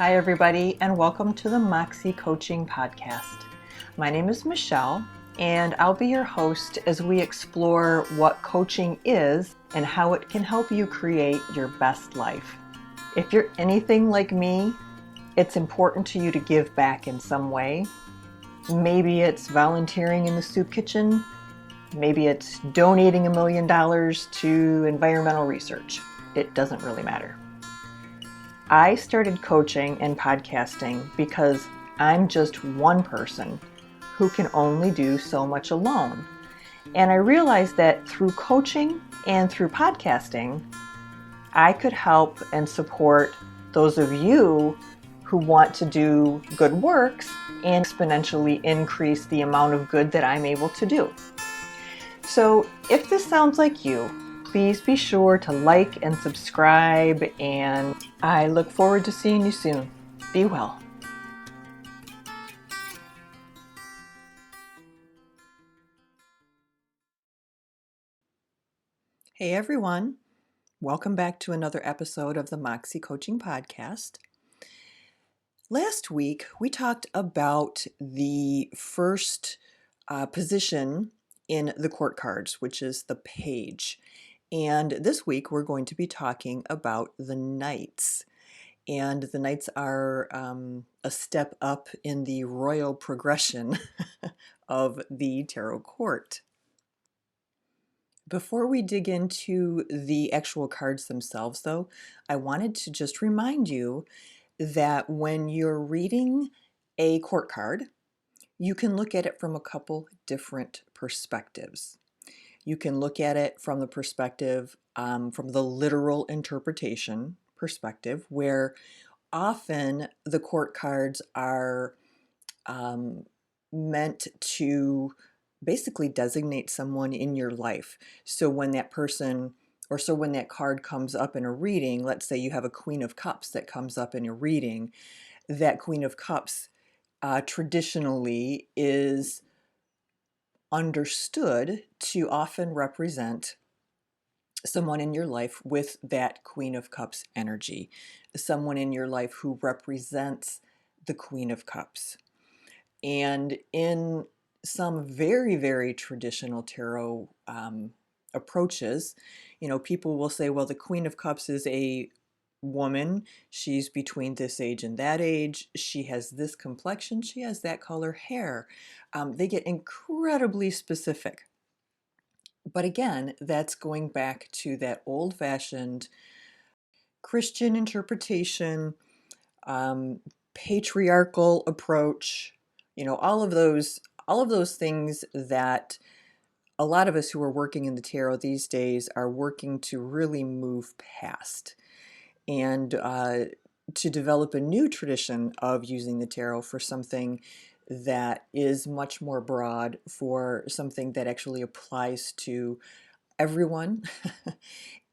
Hi, everybody, and welcome to the Moxxie Coaching podcast. My name is Michele, and I'll be your host as we explore what coaching is and how it can help you create your best life. If you're anything like me, it's important to you to give back in some way. Maybe it's volunteering in the soup kitchen. Maybe it's donating $1 million to environmental research. It doesn't really matter. I started coaching and podcasting because I'm just one person who can only do so much alone. And I realized that through coaching and through podcasting, I could help and support those of you who want to do good works and exponentially increase the amount of good that I'm able to do. So if this sounds like you, please be sure to like and subscribe, and I look forward to seeing you soon. Be well. Hey everyone, welcome back to another episode of the Moxxie Coaching podcast. Last week we talked about the first position in the court cards, which is the page. And this week we're going to be talking about the knights. And the knights are a step up in the royal progression of the tarot court. Before we dig into the actual cards themselves, though, I wanted to just remind you that when you're reading a court card, you can look at it from a couple different perspectives. You can look at it from the perspective, from the literal interpretation perspective, where often the court cards are meant to basically designate someone in your life. So when that person, or so when that card comes up in a reading, let's say you have a Queen of Cups that comes up in a reading, that Queen of Cups traditionally is understood to often represent someone in your life with that Queen of Cups energy, someone in your life who represents the Queen of Cups. And in some very, very traditional tarot approaches, people will say, well, the Queen of Cups is a woman. She's between this age and that age. She has this complexion. She has that color hair. They get incredibly specific. But again, that's going back to that old-fashioned Christian interpretation, patriarchal approach, all of those things that a lot of us who are working in the tarot these days are working to really move past, and to develop a new tradition of using the tarot for something that is much more broad, for something that actually applies to everyone.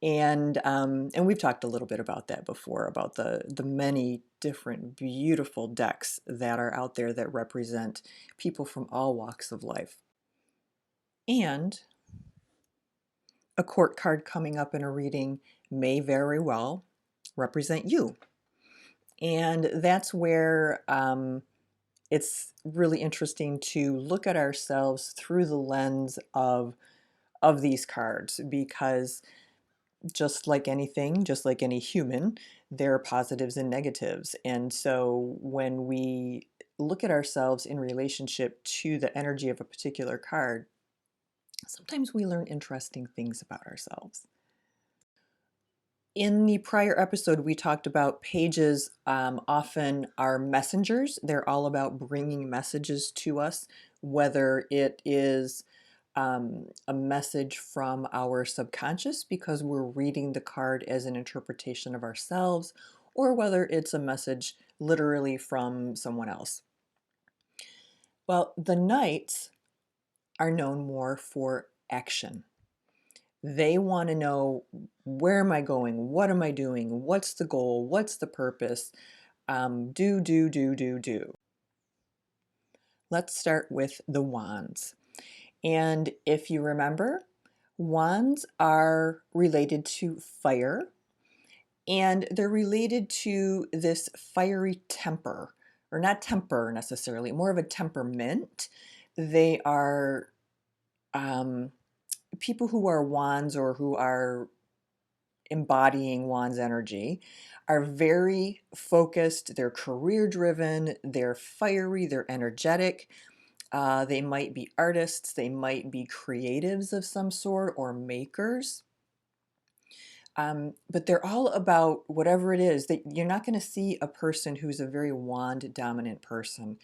And we've talked a little bit about that before, about the many different beautiful decks that are out there that represent people from all walks of life. And a court card coming up in a reading may very well represent you. And that's where it's really interesting to look at ourselves through the lens of these cards, because just like anything, just like any human, there are positives and negatives. And so when we look at ourselves in relationship to the energy of a particular card, sometimes we learn interesting things about ourselves. In the prior episode, we talked about pages often are messengers. They're all about bringing messages to us, whether it is a message from our subconscious because we're reading the card as an interpretation of ourselves, or whether it's a message literally from someone else. Well, the knights are known more for action. They want to know, where am I going? What am I doing? What's the goal? What's the purpose? Do. Let's start with the wands. And if you remember, wands are related to fire, And they're related to this fiery temper, or not temper necessarily, more of a temperament. They are people who are wands or who are embodying wands energy are very focused, they're career driven, they're fiery, they're energetic. They might be artists, they might be creatives of some sort or makers. But they're all about whatever it is that you're not going to see a person who's a very wand dominant person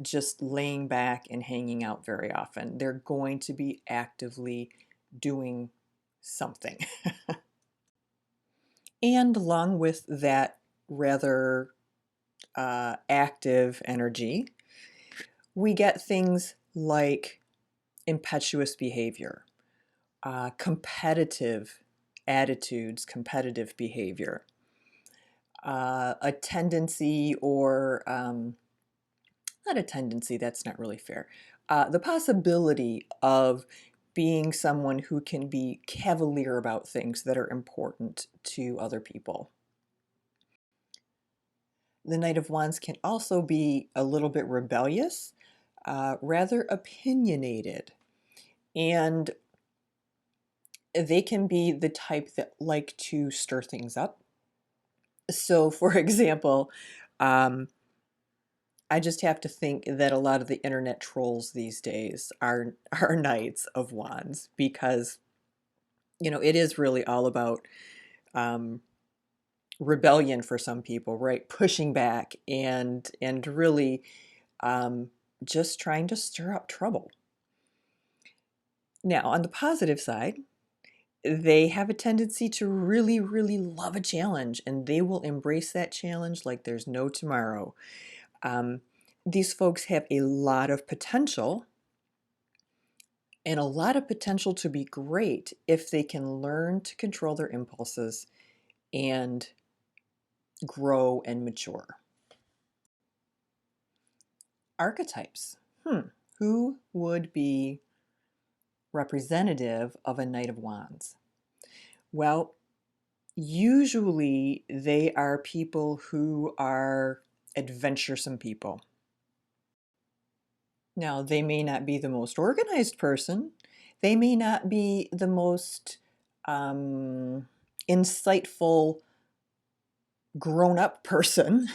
just laying back and hanging out very often. They're going to be actively doing something. And along with that rather active energy, we get things like impetuous behavior, competitive attitudes, competitive behavior, a tendency or not a tendency, that's not really fair, the possibility of being someone who can be cavalier about things that are important to other people. The Knight of Wands can also be a little bit rebellious, rather opinionated, and they can be the type that like to stir things up. So, for example, I just have to think that a lot of the internet trolls these days are Knights of Wands because it is really all about um, rebellion for some people, right? Pushing back and really um, just trying to stir up trouble. Now, on the positive side, they have a tendency to really, really love a challenge and they will embrace that challenge like there's no tomorrow. Um, these folks have a lot of potential and a lot of potential to be great if they can learn to control their impulses and grow and mature. Archetypes. Who would be representative of a Knight of Wands? Well, usually they are people who are adventuresome people. Now, they may not be the most organized person. They may not be the most insightful grown-up person,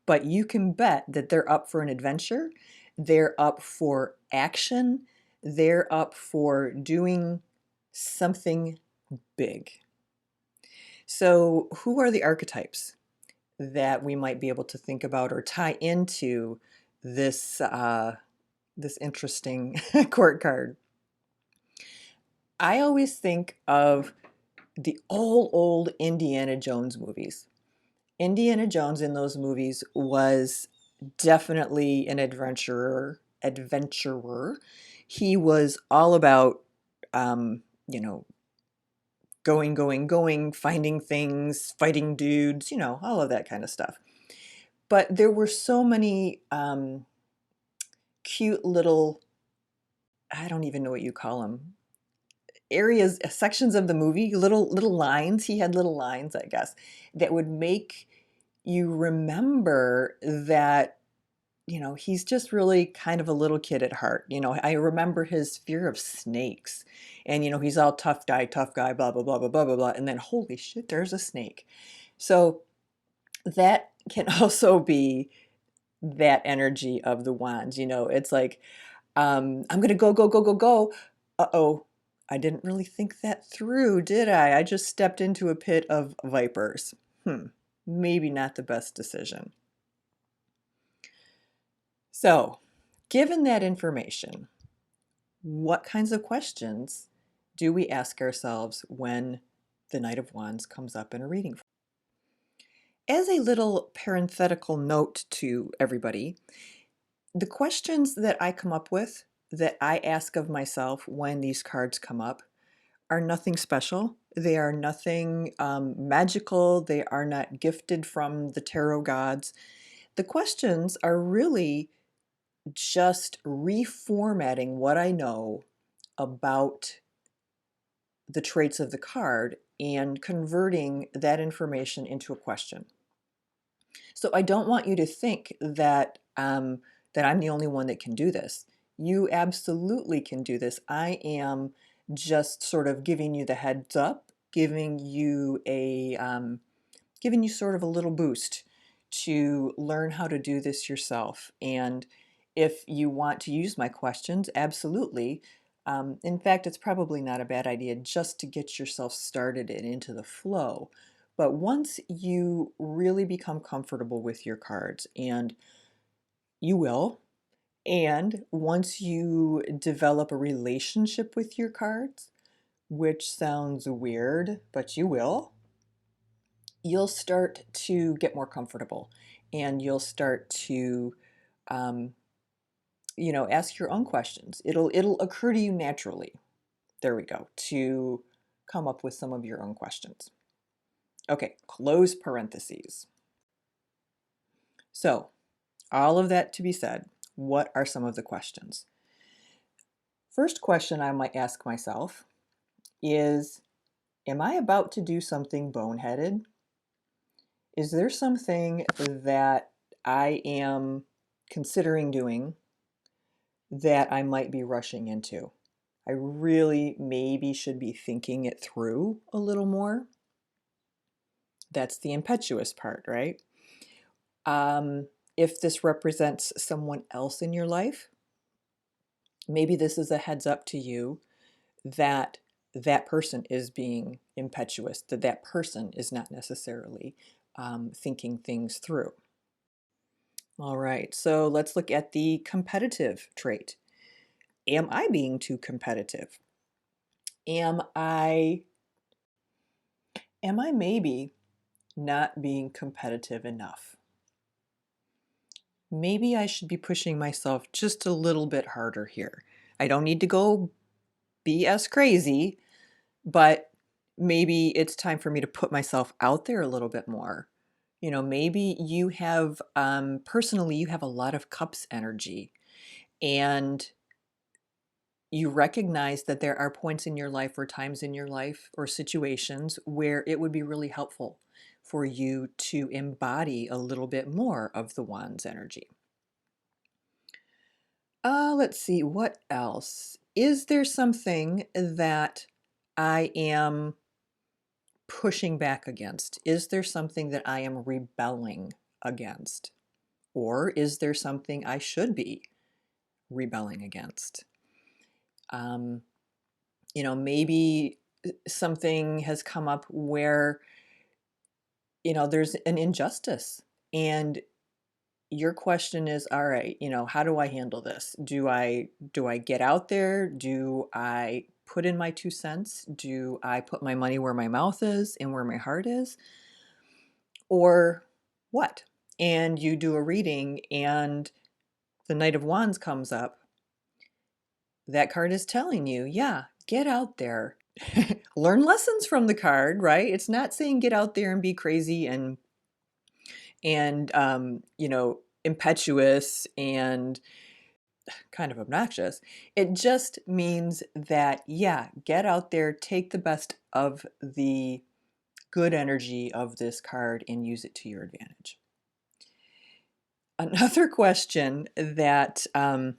but you can bet that they're up for an adventure. They're up for action. They're up for doing something big. So, who are the archetypes that we might be able to think about or tie into this this interesting court card? I always think of the old Indiana Jones movies. Indiana Jones in those movies was definitely an adventurer. He was all about you know, going, finding things, fighting dudes, all of that kind of stuff. But there were so many cute little, I don't even know what you call them, areas, sections of the movie, little lines. He had little lines, I guess, that would make you remember that he's just really kind of a little kid at heart. I remember his fear of snakes, and he's all tough guy, blah blah blah blah blah blah blah, and then holy shit, there's a snake. So that can also be that energy of the wands. It's like, I'm gonna go. Uh-oh, I didn't really think that through, did I? I just stepped into a pit of vipers. Maybe not the best decision. So, given that information, what kinds of questions do we ask ourselves when the Knight of Wands comes up in a reading? As a little parenthetical note to everybody, the questions that I come up with, that I ask of myself when these cards come up, are nothing special. They are nothing magical. They are not gifted from the tarot gods. The questions are really just reformatting what I know about the traits of the card and converting that information into a question. So I don't want you to think that that I'm the only one that can do this. You absolutely can do this. I am just sort of giving you the heads up, giving you sort of a little boost to learn how to do this yourself. And if you want to use my questions, absolutely. In fact, it's probably not a bad idea just to get yourself started and into the flow. But once you really become comfortable with your cards, and you will, and once you develop a relationship with your cards, which sounds weird, but you will, you'll start to get more comfortable and you'll start to um, ask your own questions. It'll occur to you naturally. There we go, to come up with some of your own questions. Okay, close parentheses. So, all of that to be said, what are some of the questions? First question I might ask myself is, am I about to do something boneheaded? Is there something that I am considering doing that I might be rushing into? I really maybe should be thinking it through a little more. That's the impetuous part, right? If this represents someone else in your life, maybe this is a heads up to you that that person is being impetuous, that that person is not necessarily thinking things through. All right, so let's look at the competitive trait. Am I being too competitive? Am I maybe not being competitive enough? Maybe I should be pushing myself just a little bit harder here. I don't need to go BS crazy, but maybe it's time for me to put myself out there a little bit more. Maybe you have, personally, you have a lot of cups energy, and you recognize that there are points in your life or times in your life or situations where it would be really helpful for you to embody a little bit more of the Wands energy. Let's see, what else? Is there something that I am pushing back against? Is there something that I am rebelling against? Or is there something I should be rebelling against? Maybe something has come up where, there's an injustice, and your question is, all right, how do I handle this? Do I get out there? Do I put in my 2 cents? Do I put my money where my mouth is and where my heart is? Or what? And you do a reading and the Knight of Wands comes up. That card is telling you, yeah, get out there. Learn lessons from the card, right? It's not saying get out there and be crazy and impetuous and kind of obnoxious. It just means that, yeah, get out there, take the best of the good energy of this card and use it to your advantage. Another question that, and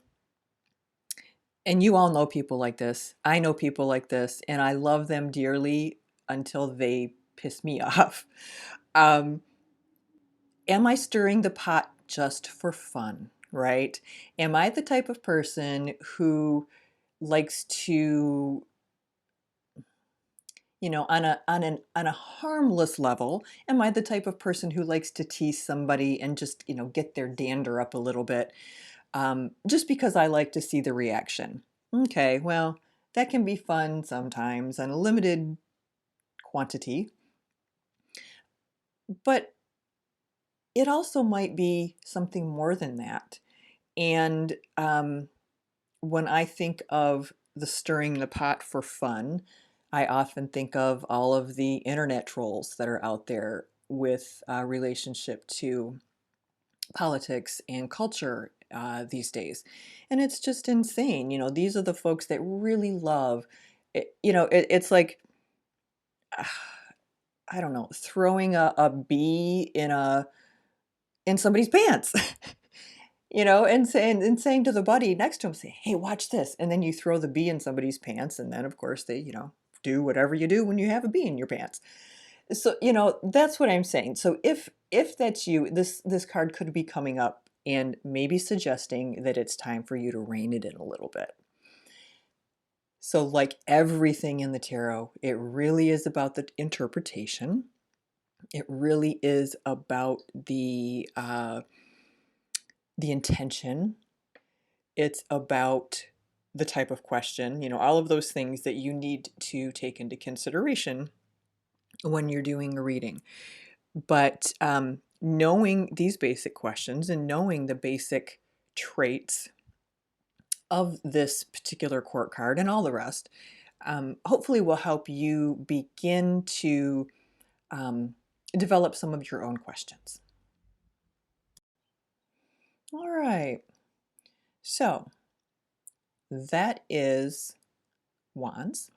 you all know people like this, I know people like this, and I love them dearly until they piss me off. Am I stirring the pot just for fun, right? Am I the type of person who likes to, on a harmless level, am I the type of person who likes to tease somebody and just, get their dander up a little bit, just because I like to see the reaction? Okay, well, that can be fun sometimes on a limited quantity, but it also might be something more than that. And when I think of the stirring the pot for fun, I often think of all of the internet trolls that are out there with relationship to politics and culture these days. And it's just insane. These are the folks that really love it's like, I don't know, throwing a bee in somebody's pants. And saying to the buddy next to him, say, "Hey, watch this." And then you throw the bee in somebody's pants, and then of course they, do whatever you do when you have a bee in your pants. So, that's what I'm saying. So if that's you, this card could be coming up and maybe suggesting that it's time for you to rein it in a little bit. So, like everything in the tarot, it really is about the interpretation. It really is about the intention. It's about the type of question, all of those things that you need to take into consideration when you're doing a reading. But knowing these basic questions and knowing the basic traits of this particular court card and all the rest, hopefully will help you begin to develop some of your own questions. All right. So that is Wands.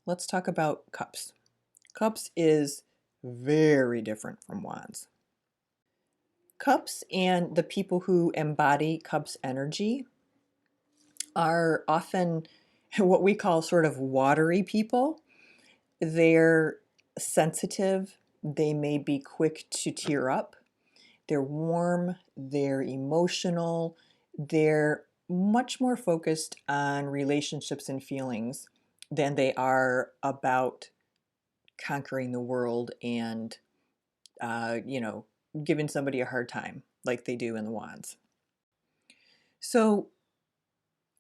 Let's talk about Cups. Cups is very different from Wands. Cups and the people who embody Cups energy are often what we call sort of watery people. They're sensitive. They may be quick to tear up. They're warm. They're emotional. They're much more focused on relationships and feelings than they are about conquering the world and, giving somebody a hard time like they do in the Wands. So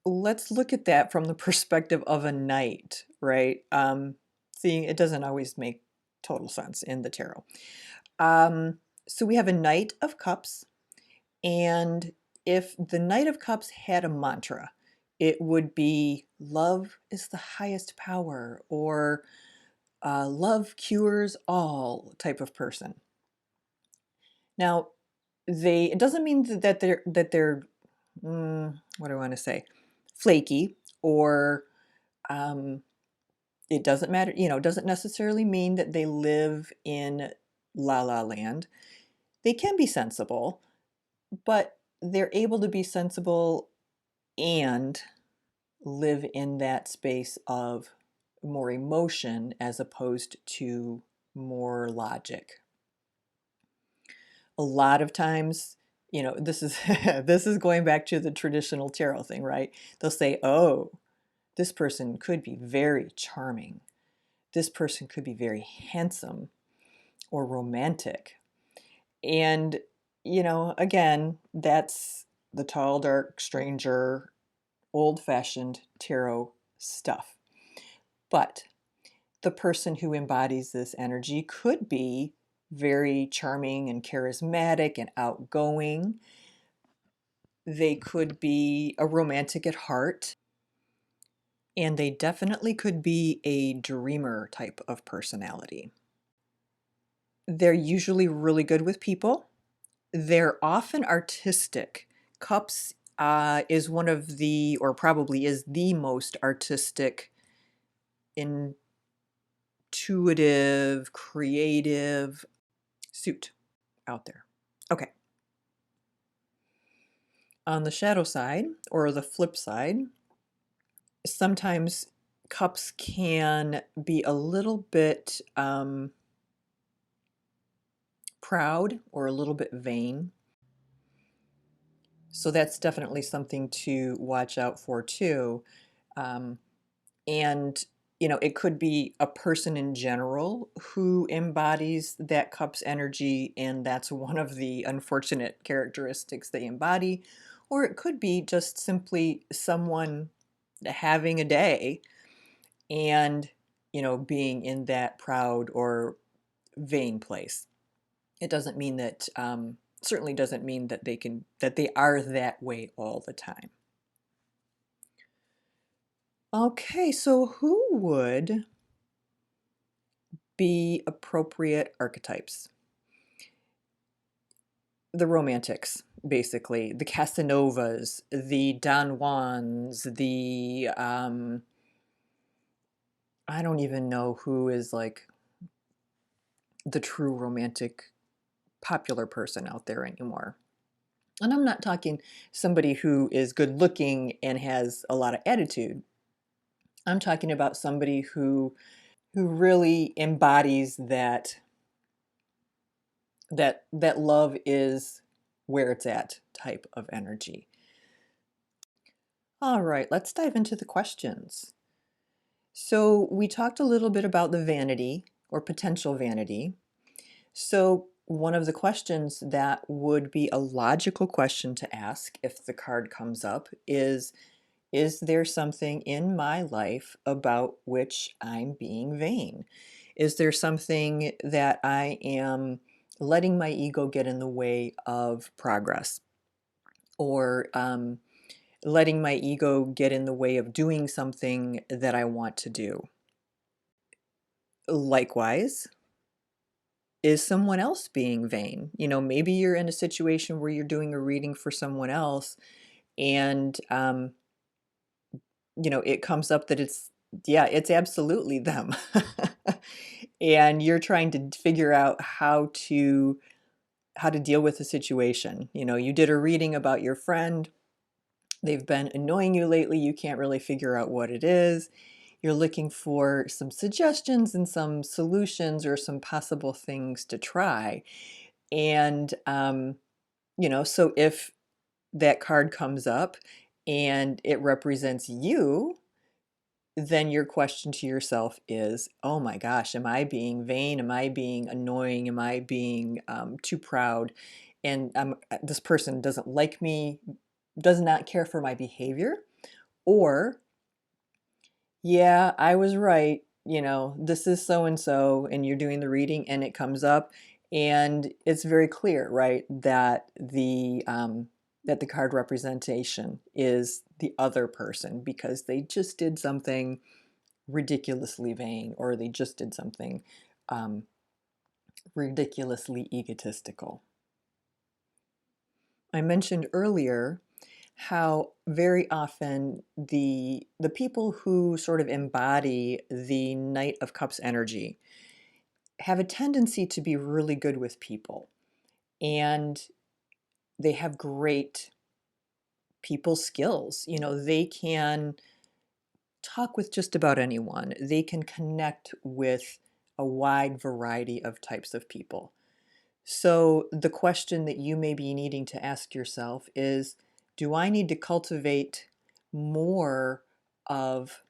let's look at that from the perspective of a knight, right? Seeing it doesn't always make total sense in the tarot. So we have a Knight of Cups, and if the Knight of Cups had a mantra, it would be love is the highest power, or love cures all type of person. Now, it doesn't mean that they're what do I want to say, flaky, or it doesn't matter, doesn't necessarily mean that they live in la la land. They can be sensible, but they're able to be sensible and live in that space of more emotion as opposed to more logic. A lot of times, this is this is going back to the traditional tarot thing, right? They'll say, "Oh, this person could be very charming. This person could be very handsome or romantic." And, again, that's the tall, dark, stranger, old-fashioned tarot stuff. But the person who embodies this energy could be very charming and charismatic and outgoing. They could be a romantic at heart, and they definitely could be a dreamer type of personality. They're usually really good with people. They're often artistic. Cups is one of the, or probably is the most artistic, intuitive, creative suit out there. Okay. On the shadow side, or the flip side, sometimes cups can be a little bit proud or a little bit vain. So that's definitely something to watch out for too. And, it could be a person in general who embodies that cup's energy, and that's one of the unfortunate characteristics they embody. Or it could be just simply someone having a day and, being in that proud or vain place. It doesn't mean that, certainly doesn't mean that they are that way all the time. Okay, so who would be appropriate archetypes? The romantics, basically, the Casanovas, the Don Juans, the I don't even know who is like the true romantic popular person out there anymore. And I'm not talking somebody who is good looking and has a lot of attitude. I'm talking about somebody who really embodies that love is where it's at type of energy. All right, let's dive into the questions. So we talked a little bit about the vanity or potential vanity. So one of the questions that would be a logical question to ask if the card comes up is there something in my life about which I'm being vain? Is there something that I am letting my ego get in the way of progress? Or letting my ego get in the way of doing something that I want to do? Likewise, is someone else being vain? Maybe you're in a situation where you're doing a reading for someone else and it comes up that it's absolutely them. And you're trying to figure out how to deal with the situation. You did a reading about your friend. They've been annoying you lately. You can't really figure out what it is. You're looking for some suggestions and some solutions or some possible things to try. And so if that card comes up and it represents you, then your question to yourself is, oh my gosh, am I being vain? Am I being annoying? Am I being too proud? And this person doesn't like me, does not care for my behavior? Or, yeah, I was right. This is so and so, and you're doing the reading, and it comes up, and it's very clear, right, that the card representation is the other person because they just did something ridiculously vain, or they just did something um, ridiculously egotistical. I mentioned earlier how very often the people who sort of embody the Knight of Cups energy have a tendency to be really good with people, and they have great people skills. They can talk with just about anyone. They can connect with a wide variety of types of people. So the question that you may be needing to ask yourself is, do I need to cultivate more of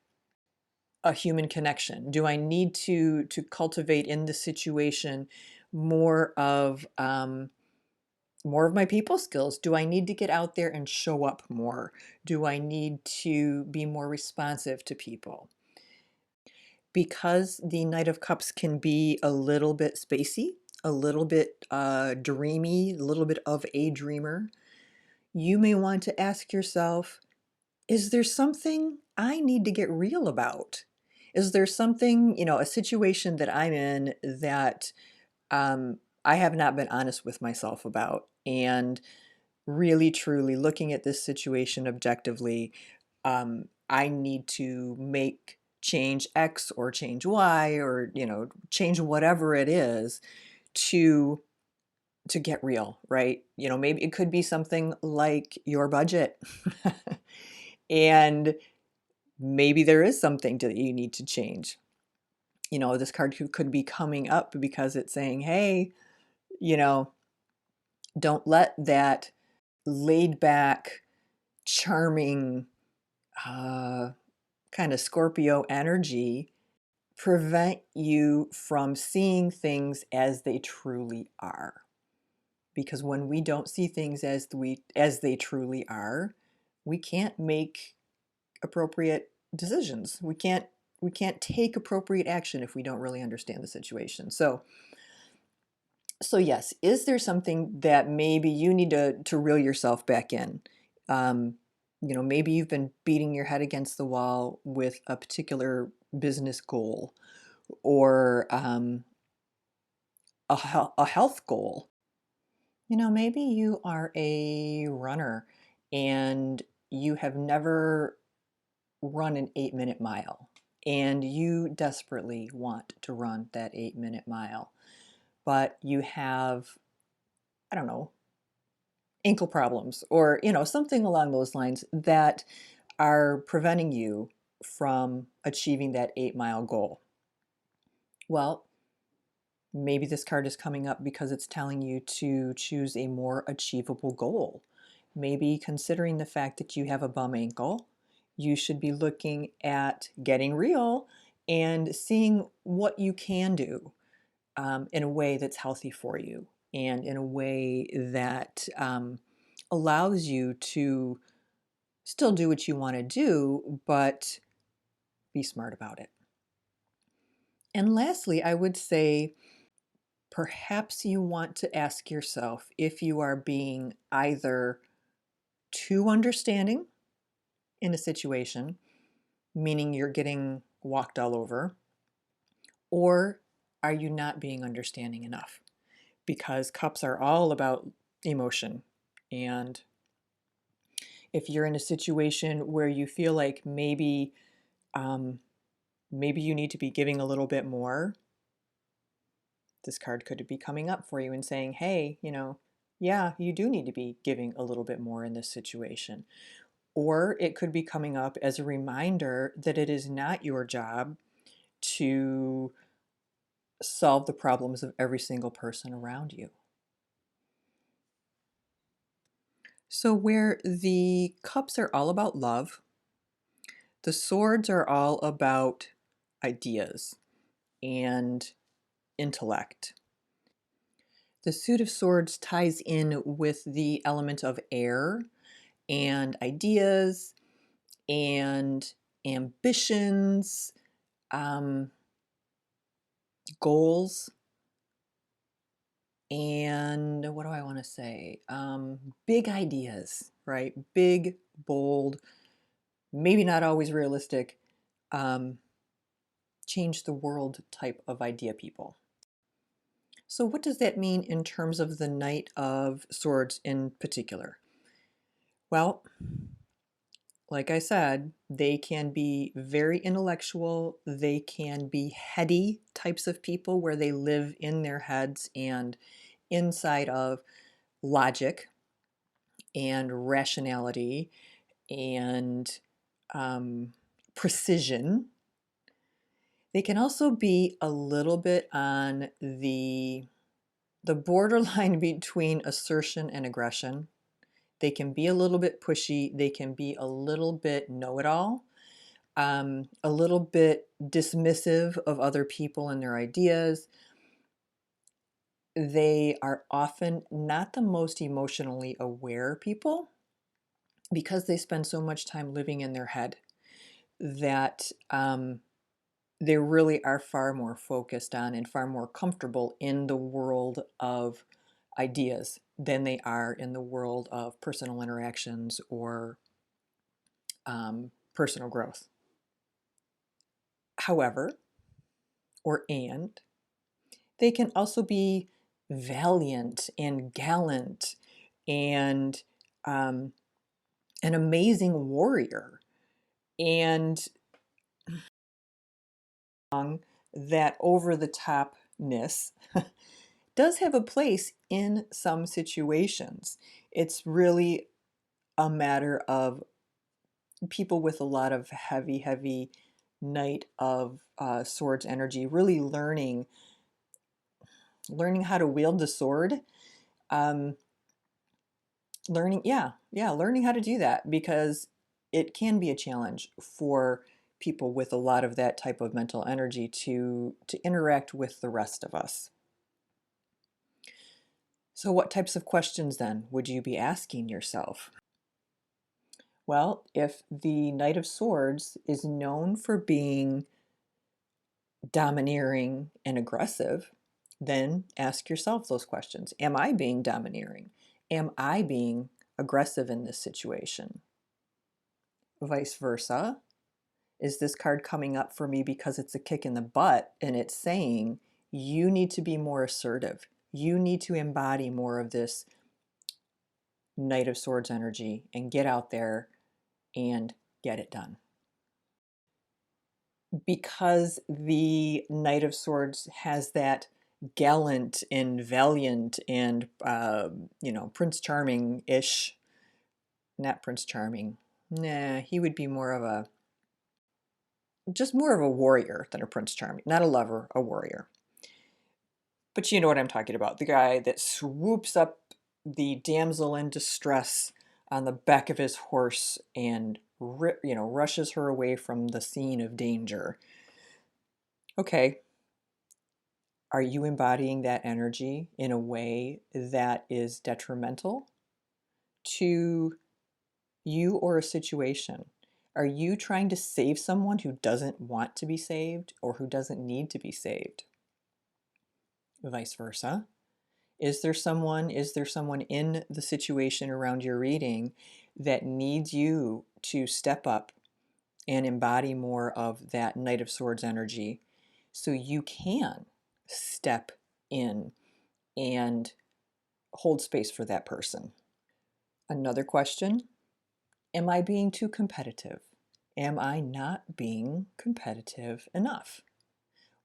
a human connection? Do I need to cultivate in this situation more of my people skills? Do I need to get out there and show up more? Do I need to be more responsive to people? Because the Knight of Cups can be a little bit spacey, a little bit dreamy, a little bit of a dreamer, you may want to ask yourself, is there something I need to get real about? Is there something, a situation that I'm in that I have not been honest with myself about? And really, truly looking at this situation objectively, I need to make change X or change Y or, change whatever it is to get real, right? Maybe it could be something like your budget. And maybe there is something that you need to change. This card could be coming up because it's saying, hey, you know, don't let that laid back, charming, kind of Scorpio energy prevent you from seeing things as they truly are. Because when we don't see things as they truly are, we can't make appropriate decisions. We can't take appropriate action if we don't really understand the situation. So yes, is there something that maybe you need to reel yourself back in? Um, maybe you've been beating your head against the wall with a particular business goal or a health goal. Maybe you are a runner and you have never run an 8-minute mile. and you desperately want to run that 8-minute mile, but you have, I don't know, ankle problems or, something along those lines that are preventing you from achieving that 8-mile goal. Well, maybe this card is coming up because it's telling you to choose a more achievable goal. Maybe considering the fact that you have a bum ankle, you should be looking at getting real and seeing what you can do in a way that's healthy for you and in a way that allows you to still do what you want to do, but be smart about it. And lastly, I would say perhaps you want to ask yourself if you are being either too understanding in a situation, meaning you're getting walked all over, or are you not being understanding enough? Because cups are all about emotion. And if you're in a situation where you feel like maybe you need to be giving a little bit more, this card could be coming up for you and saying, hey, yeah, you do need to be giving a little bit more in this situation. Or it could be coming up as a reminder that it is not your job to solve the problems of every single person around you. So, where the cups are all about love, the swords are all about ideas and intellect. The Suit of Swords ties in with the element of air and ideas and ambitions, um, goals, and what do I want to say? Big ideas, right? Big, bold, maybe not always realistic, um, change the world type of idea people. So, what does that mean in terms of the Knight of Swords in particular? Well, like I said, they can be very intellectual. They can be heady types of people where they live in their heads and inside of logic and rationality and um, precision. They can also be a little bit on the borderline between assertion and aggression. They can be a little bit pushy. They can be a little bit know-it-all, a little bit dismissive of other people and their ideas. They are often not the most emotionally aware people because they spend so much time living in their head that they really are far more focused on and far more comfortable in the world of ideas than they are in the world of personal interactions or personal growth. However, and they can also be valiant and gallant and um, an amazing warrior and that over the topness does have a place in some situations. It's really a matter of people with a lot of heavy Knight of Swords energy really learning how to wield the sword. Um, learning how to do that because it can be a challenge for people with a lot of that type of mental energy to interact with the rest of us. So what types of questions then would you be asking yourself? Well, if the Knight of Swords is known for being domineering and aggressive, then ask yourself those questions. Am I being domineering? Am I being aggressive in this situation? Vice versa. Is this card coming up for me because it's a kick in the butt and it's saying you need to be more assertive? You need to embody more of this Knight of Swords energy and get out there and get it done. because the Knight of Swords has that gallant and valiant and, Prince Charming-ish, not Prince Charming. Nah, he would be just more of a warrior than a Prince Charming. Not a lover, a warrior. But you know what I'm talking about. The guy that swoops up the damsel in distress on the back of his horse and rushes her away from the scene of danger. Okay, are you embodying that energy in a way that is detrimental to you or a situation? Are you trying to save someone who doesn't want to be saved or who doesn't need to be saved? Vice versa. Is there someone in the situation around your reading that needs you to step up and embody more of that Knight of Swords energy so you can step in and hold space for that person? Another question, am I being too competitive? Am I not being competitive enough?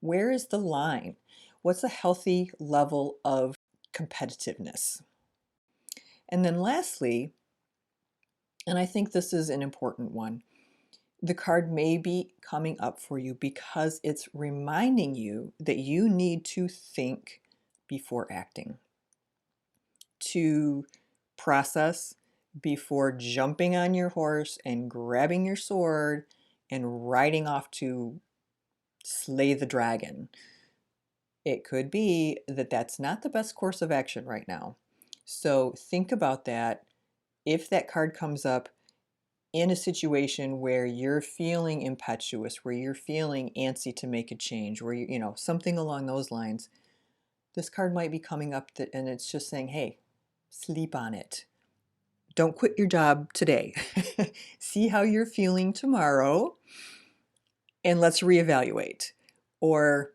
Where is the line? What's a healthy level of competitiveness? And then lastly, and I think this is an important one, the card may be coming up for you because it's reminding you that you need to think before acting, to process before jumping on your horse and grabbing your sword and riding off to slay the dragon. It could be that that's not the best course of action right now. So think about that. If that card comes up in a situation where you're feeling impetuous, where you're feeling antsy to make a change, where something along those lines, this card might be coming up and it's just saying, hey, sleep on it. Don't quit your job today. See how you're feeling tomorrow and let's reevaluate. Or,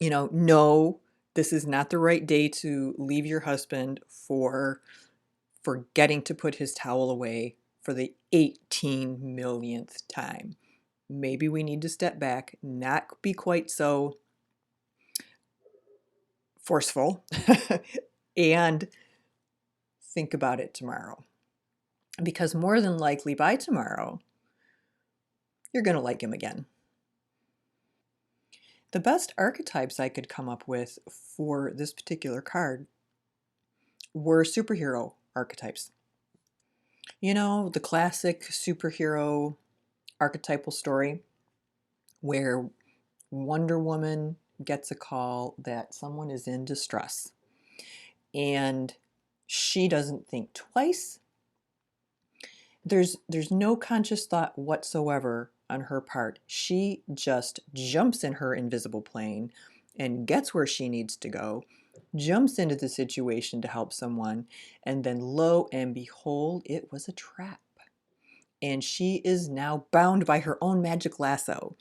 no, this is not the right day to leave your husband for forgetting to put his towel away for the 18 millionth time. Maybe we need to step back, not be quite so forceful, and think about it tomorrow. Because more than likely by tomorrow, you're going to like him again. The best archetypes I could come up with for this particular card were superhero archetypes. The classic superhero archetypal story where Wonder Woman gets a call that someone is in distress and she doesn't think twice. There's no conscious thought whatsoever on her part. She just jumps in her invisible plane and gets where she needs to go, jumps into the situation to help someone, and then lo and behold, it was a trap. And she is now bound by her own magic lasso.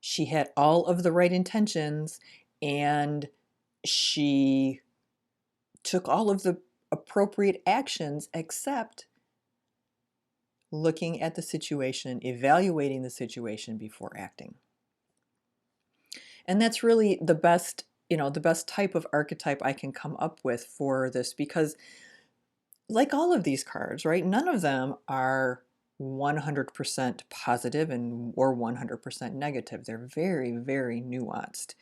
She had all of the right intentions and she took all of the appropriate actions except looking at the situation, evaluating the situation before acting. And that's really the best type of archetype I can come up with for this, because like all of these cards, right, none of them are 100% positive or 100% negative. They're very, very nuanced.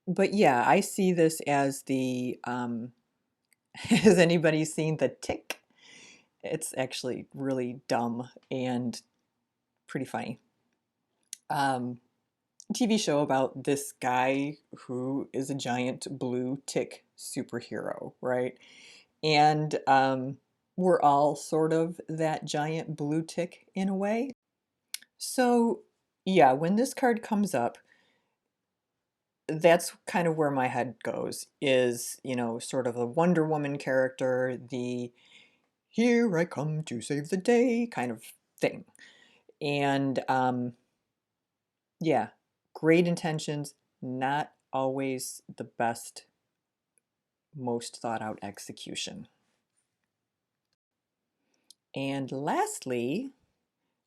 But yeah, I see this as has anybody seen The Tick? It's actually really dumb and pretty funny. TV show about this guy who is a giant blue tick superhero, right? And we're all sort of that giant blue tick in a way. So yeah, when this card comes up, that's kind of where my head goes, is, sort of a Wonder Woman character, the here I come to save the day kind of thing. And yeah, great intentions, not always the best, most thought out execution. And lastly,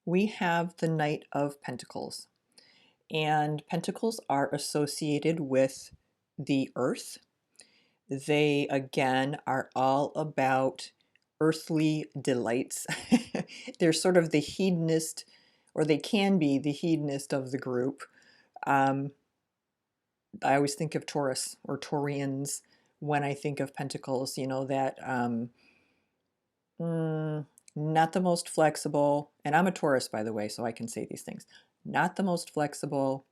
we have the Knight of Pentacles. And pentacles are associated with the earth. They, again, are all about earthly delights. They're sort of the hedonist, or they can be the hedonist of the group. I always think of Taurus or Taurians when I think of pentacles, that not the most flexible, and I'm a Taurus, by the way, so I can say these things. Not the most flexible,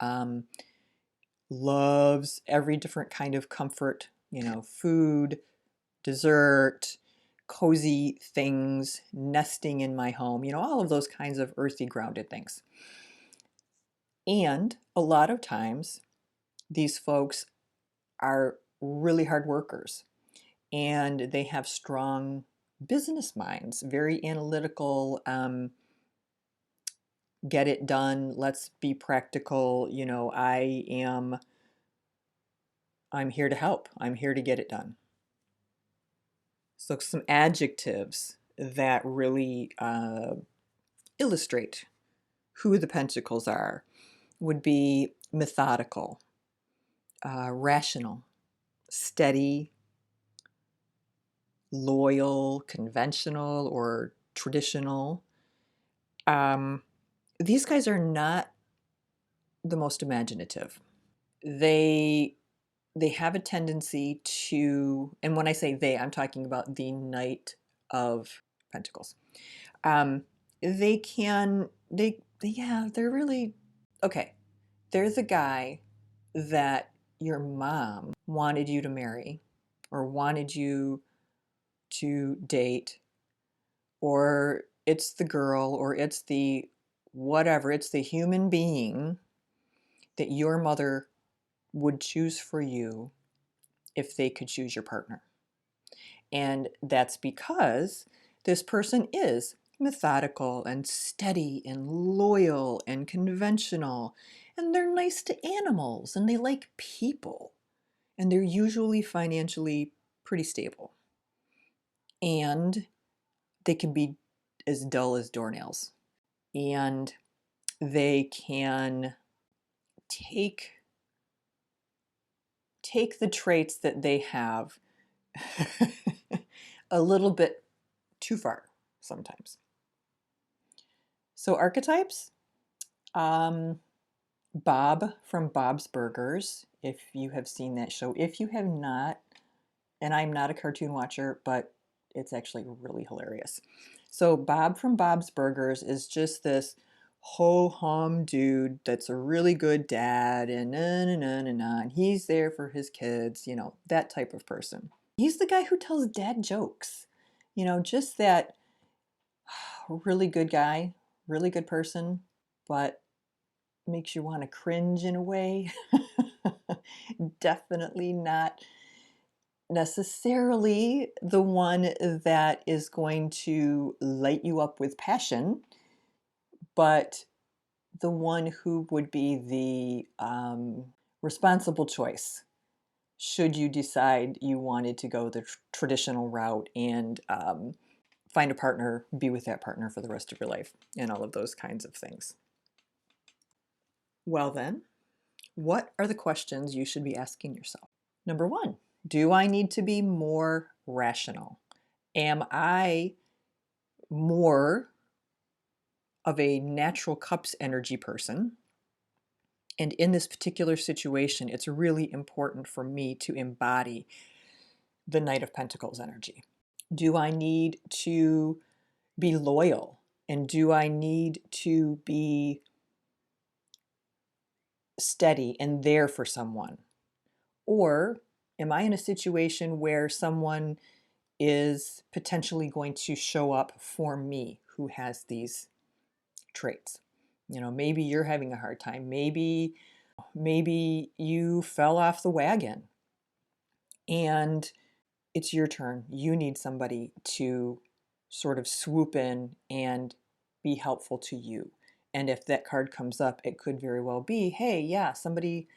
um, loves every different kind of comfort, food, dessert, cozy things, nesting in my home, all of those kinds of earthy, grounded things. And a lot of times, these folks are really hard workers and they have strong business minds, very analytical, get it done, let's be practical. I'm here to help, I'm here to get it done. So some adjectives that really illustrate who the pentacles are would be methodical, rational, steady, loyal, conventional, or traditional. These guys are not the most imaginative. They have a tendency to, and when I say they, I'm talking about the Knight of Pentacles. They can, yeah, they're really, okay. They're the guy that your mom wanted you to marry or wanted you to date, or it's the girl, or it's the whatever, it's the human being that your mother would choose for you if they could choose your partner. And that's because this person is methodical and steady and loyal and conventional, and they're nice to animals and they like people, and they're usually financially pretty stable. And they can be as dull as doornails. And they can take the traits that they have a little bit too far sometimes. So archetypes, Bob from Bob's Burgers, if you have seen that show. If you have not, and I'm not a cartoon watcher, but it's actually really hilarious. So Bob from Bob's Burgers is just this ho-hum dude that's a really good dad, and and he's there for his kids, that type of person. He's the guy who tells dad jokes, just that really good guy, really good person, but makes you want to cringe in a way. Definitely not necessarily the one that is going to light you up with passion, but the one who would be the responsible choice should you decide you wanted to go the traditional route and find a partner, be with that partner for the rest of your life, and all of those kinds of things. Well then, what are the questions you should be asking yourself? Number one, do I need to be more rational? Am I more of a natural cups energy person? And in this particular situation, it's really important for me to embody the Knight of Pentacles energy. Do I need to be loyal? And do I need to be steady and there for someone? Or am I in a situation where someone is potentially going to show up for me who has these traits? Maybe you're having a hard time. Maybe you fell off the wagon and it's your turn. You need somebody to sort of swoop in and be helpful to you. And if that card comes up, it could very well be, hey, yeah, somebody,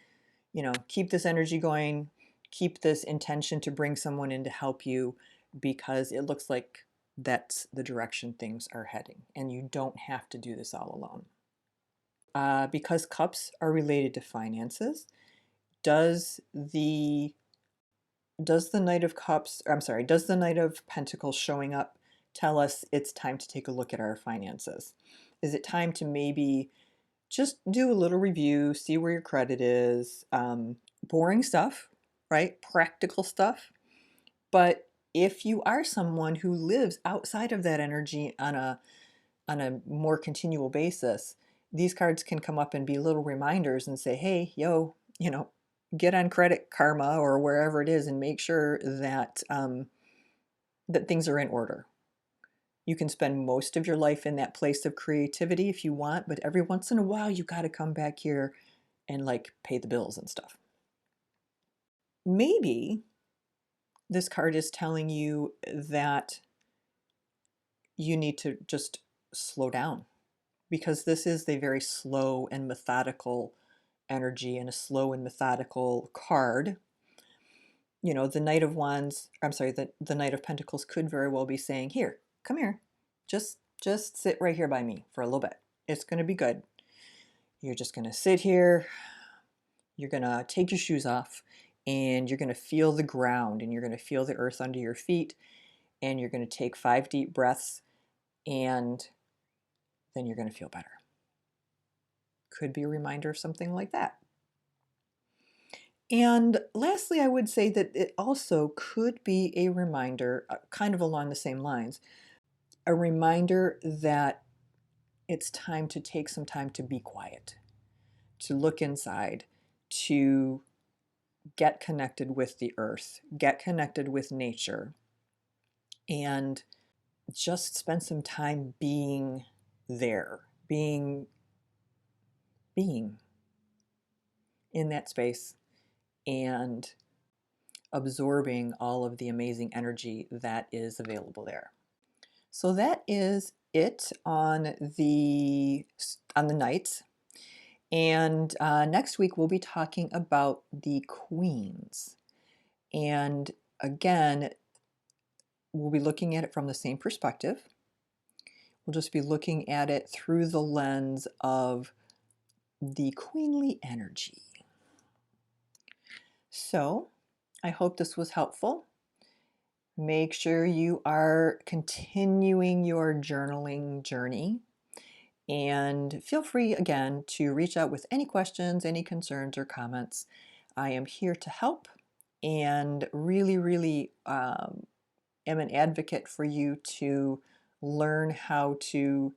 keep this energy going, keep this intention to bring someone in to help you, because it looks like that's the direction things are heading, and you don't have to do this all alone. Because cups are related to finances, does the Knight of Cups, or I'm sorry, does the Knight of Pentacles showing up tell us it's time to take a look at our finances? Is it time to maybe just do a little review, see where your credit is? Boring stuff, right? Practical stuff. But if you are someone who lives outside of that energy on a more continual basis, these cards can come up and be little reminders and say, hey, yo, get on Credit Karma or wherever it is and make sure that that things are in order. You can spend most of your life in that place of creativity if you want, but every once in a while you got to come back here and like pay the bills and stuff. Maybe this card is telling you that you need to just slow down, because this is a very slow and methodical energy and a slow and methodical card. The Knight of Wands, I'm sorry, the Knight of Pentacles could very well be saying, here, come here, just sit right here by me for a little bit. It's going to be good. You're just going to sit here. You're going to take your shoes off, and you're going to feel the ground, and you're going to feel the earth under your feet, and you're going to take 5 deep breaths, and then you're going to feel better. Could be a reminder of something like that. And lastly, I would say that it also could be a reminder, kind of along the same lines, a reminder that it's time to take some time to be quiet, to look inside, to get connected with the earth, get connected with nature, and just spend some time being there, being in that space and absorbing all of the amazing energy that is available there. So that is it on the Knights. And next week we'll be talking about the Queens. And again, we'll be looking at it from the same perspective. We'll just be looking at it through the lens of the queenly energy. So I hope this was helpful. Make sure you are continuing your journaling journey, and feel free again to reach out with any questions, any concerns or comments. I am here to help, and really am an advocate for you to learn how to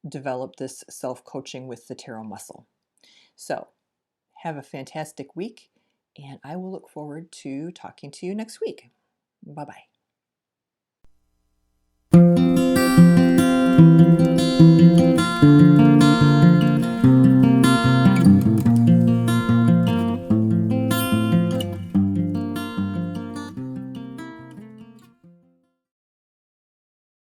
develop this self-coaching with the tarot muscle. So have a fantastic week, and I will look forward to talking to you next week. Bye-bye.